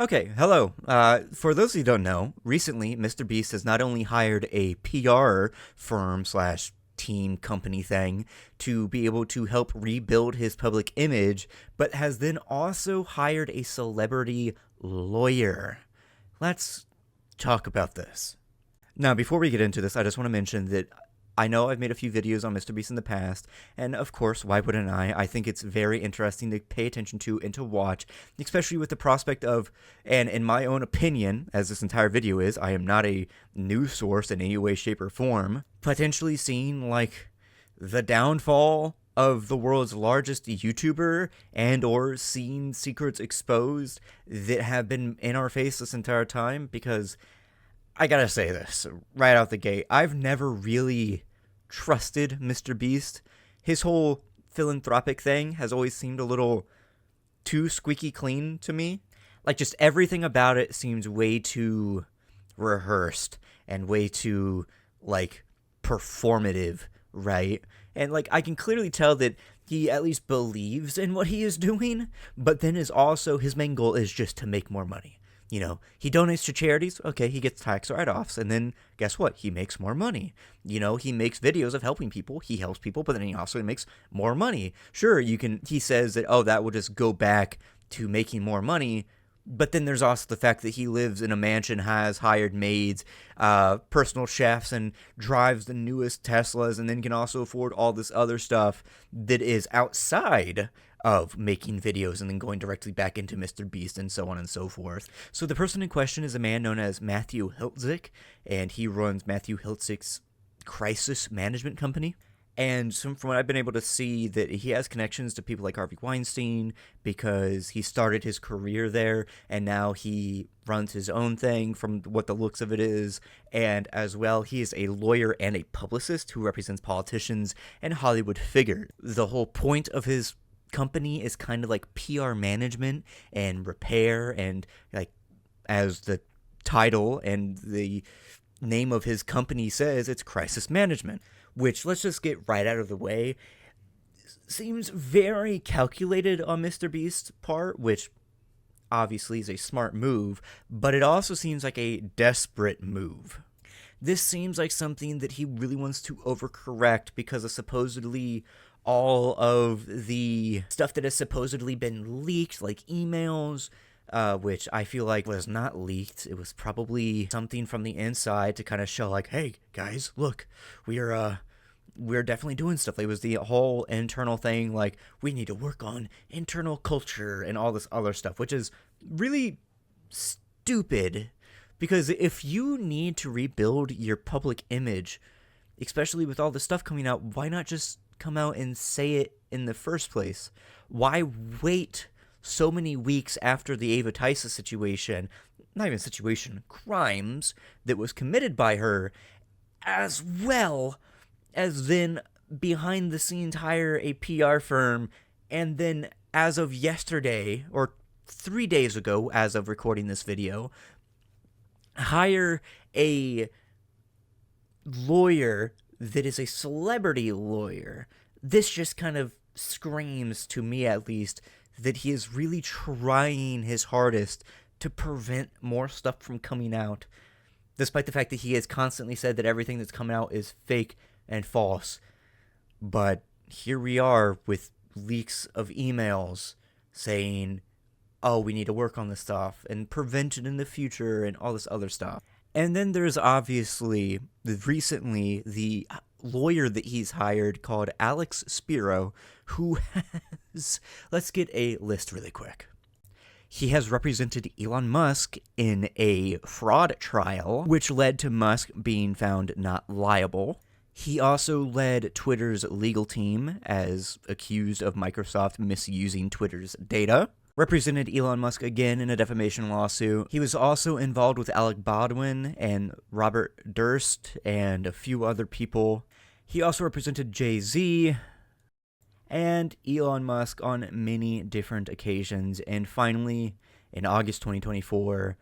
Okay, hello. For those who don't know, recently MrBeast has not only hired a PR firm slash team company thing to be able to help rebuild his public image, but has then also hired a celebrity lawyer. Let's talk about this. Now, before we get into this, I just want to mention that I know I've made a few videos on MrBeast in the past, and of course, why wouldn't I? I think it's very interesting to pay attention to and to watch, especially with the prospect of, and in my own opinion, as this entire video is, I am not a news source in any way, shape, or form, potentially seeing, like, the downfall of the world's largest YouTuber and or seeing secrets exposed that have been in our face this entire time, because I gotta say this right out the gate. I've never really trusted MrBeast. His whole philanthropic thing has always seemed a little too squeaky clean to me. Like, just everything about it seems way too rehearsed and way too, like, performative, right? And, like, I can clearly tell that he at least believes in what he is doing, but then his main goal is just to make more money. You know, he donates to charities, okay, he gets tax write-offs, and then guess what? He makes more money. You know, he makes videos of helping people, he helps people, but then he also makes more money. Sure, he says that, oh, that will just go back to making more money, but then there's also the fact that he lives in a mansion, has hired maids, personal chefs, and drives the newest Teslas, and then can also afford all this other stuff that is outside of making videos and then going directly back into MrBeast and so on and so forth. So the person in question is a man known as Matthew Hiltzik, and he runs Matthew Hiltzik's crisis management company. And from what I've been able to see, that he has connections to people like Harvey Weinstein because he started his career there, and now he runs his own thing from what the looks of it is. And as well, he is a lawyer and a publicist who represents politicians and Hollywood figures. The whole point of his company is kind of like PR management and repair, and, like, as the title and the name of his company says, it's crisis management, which, let's just get right out of the way, seems very calculated on MrBeast's part, which obviously is a smart move, but it also seems like a desperate move. This seems like something that he really wants to overcorrect because of supposedly all of the stuff that has supposedly been leaked, like emails, which I feel like was not leaked. It was probably something from the inside to kind of show, like, hey, guys, look, we're definitely doing stuff. It was the whole internal thing, like, we need to work on internal culture and all this other stuff, which is really stupid, because if you need to rebuild your public image, especially with all this stuff coming out, why not just come out and say it in the first place? Why wait so many weeks after the Ava Tysa situation, not even situation, crimes that was committed by her, as well as then behind the scenes hire a PR firm, and then as of yesterday, or 3 days ago as of recording this video, hire a lawyer that is a celebrity lawyer. This just kind of screams, to me at least, that he is really trying his hardest to prevent more stuff from coming out, despite the fact that he has constantly said that everything that's coming out is fake and false. But here we are with leaks of emails saying, oh, we need to work on this stuff and prevent it in the future and all this other stuff. And then there's obviously recently the lawyer that he's hired called Alex Spiro, who has, let's get a list really quick. He has represented Elon Musk in a fraud trial, which led to Musk being found not liable. He also led Twitter's legal team as accused of Microsoft misusing Twitter's data. Represented Elon Musk again in a defamation lawsuit. He was also involved with Alec Baldwin and Robert Durst and a few other people. He also represented Jay-Z and Elon Musk on many different occasions. And finally, in August 2024,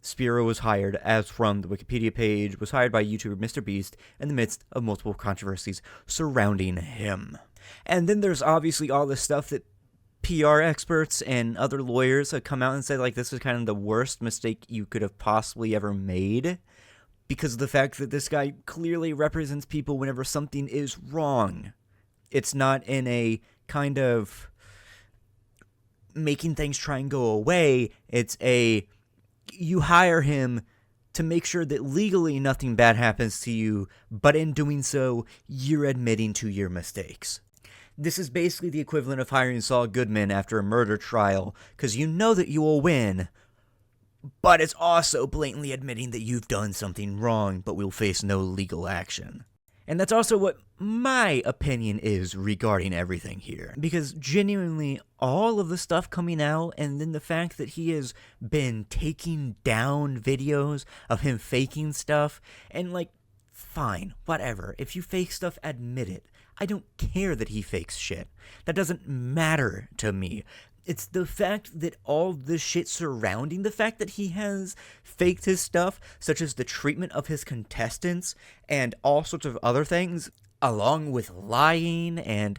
Spiro was hired, as from the Wikipedia page, was hired by YouTuber MrBeast in the midst of multiple controversies surrounding him. And then there's obviously all this stuff that PR experts and other lawyers have come out and said, like, this is kind of the worst mistake you could have possibly ever made, because of the fact that this guy clearly represents people whenever something is wrong. It's not in a kind of making things try and go away. It's you hire him to make sure that legally nothing bad happens to you, but in doing so, you're admitting to your mistakes. This is basically the equivalent of hiring Saul Goodman after a murder trial, because you know that you will win, but it's also blatantly admitting that you've done something wrong, but will face no legal action. And that's also what my opinion is regarding everything here. Because genuinely, all of the stuff coming out, and then the fact that he has been taking down videos of him faking stuff, and like, fine, whatever. If you fake stuff, admit it. I don't care that he fakes shit. That doesn't matter to me. It's the fact that all the shit surrounding the fact that he has faked his stuff, such as the treatment of his contestants and all sorts of other things, along with lying and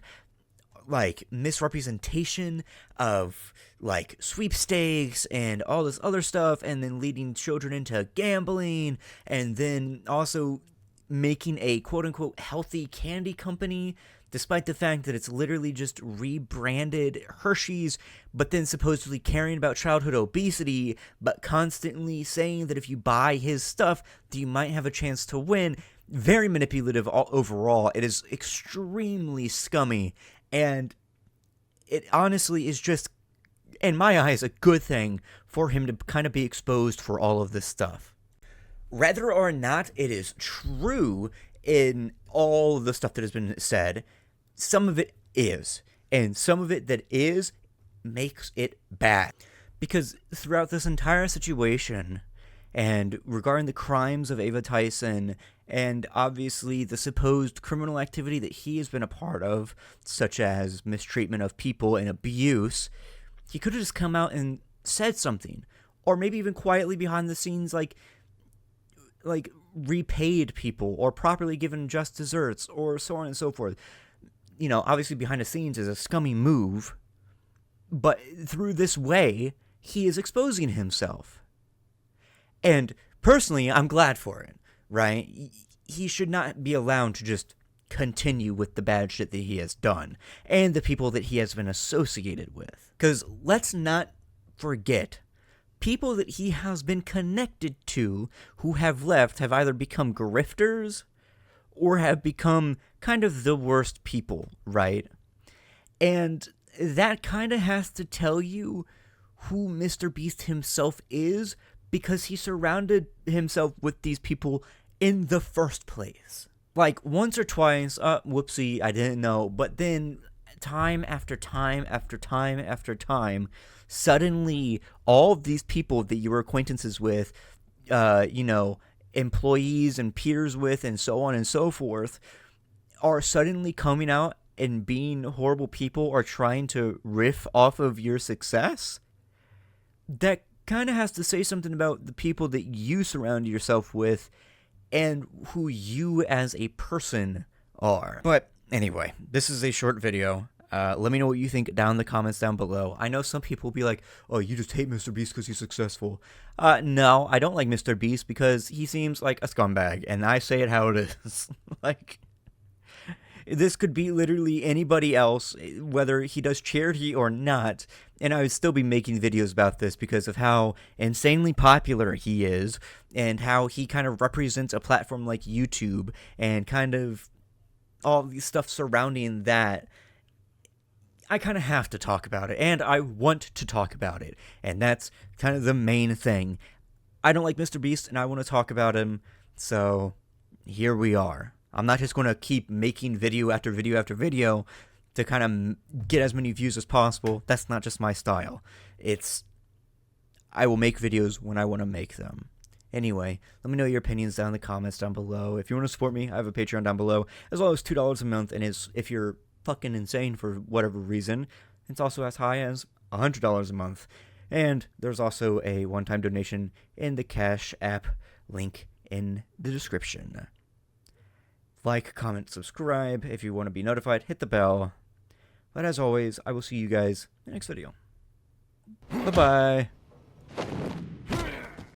like misrepresentation of like sweepstakes and all this other stuff, and then leading children into gambling, and then also making a quote-unquote healthy candy company, despite the fact that it's literally just rebranded Hershey's, but then supposedly caring about childhood obesity, but constantly saying that if you buy his stuff, that you might have a chance to win. Very manipulative overall. It is extremely scummy, and it honestly is just, in my eyes, a good thing for him to kind of be exposed for all of this stuff. Whether or not it is true in all the stuff that has been said, some of it is. And some of it that is makes it bad. Because throughout this entire situation, and regarding the crimes of Ava Tyson, and obviously the supposed criminal activity that he has been a part of, such as mistreatment of people and abuse, he could have just come out and said something. Or maybe even quietly behind the scenes, like repaid people, or properly given just desserts, or so on and so forth. You know, obviously behind the scenes is a scummy move, but through this way, he is exposing himself. And personally, I'm glad for it, right? He should not be allowed to just continue with the bad shit that he has done, and the people that he has been associated with. Because let's not forget, people that he has been connected to who have left have either become grifters or have become kind of the worst people, right? And that kind of has to tell you who Mr. Beast himself is, because he surrounded himself with these people in the first place. Like, once or twice, whoopsie, I didn't know, but then time after time after time after time, suddenly all of these people that you were acquaintances with, employees and peers with, and so on and so forth, are suddenly coming out and being horrible people or trying to riff off of your success. That kind of has to say something about the people that you surround yourself with and who you as a person are. But anyway, this is a short video. Let me know what you think down in the comments down below. I know some people will be like, oh, you just hate Mr. Beast because he's successful. No, I don't like Mr. Beast because he seems like a scumbag, and I say it how it is. Like, this could be literally anybody else, whether he does charity or not, and I would still be making videos about this because of how insanely popular he is, and how he kind of represents a platform like YouTube, and kind of all these stuff surrounding that. I kind of have to talk about it, and I want to talk about it, and that's kind of the main thing. I don't like Mr. Beast, and I want to talk about him, so here we are. I'm not just going to keep making video after video after video to kind of get as many views as possible. That's not just my style. I will make videos when I want to make them. Anyway, let me know your opinions down in the comments down below. If you want to support me, I have a Patreon down below, as well as $2 a month, and if you're fucking insane for whatever reason, it's also as high as $100 a month. And there's also a one-time donation in the CashApp link in the description. Like, comment, subscribe. If you want to be notified, hit the bell. But as always, I will see you guys in the next video. Bye-bye.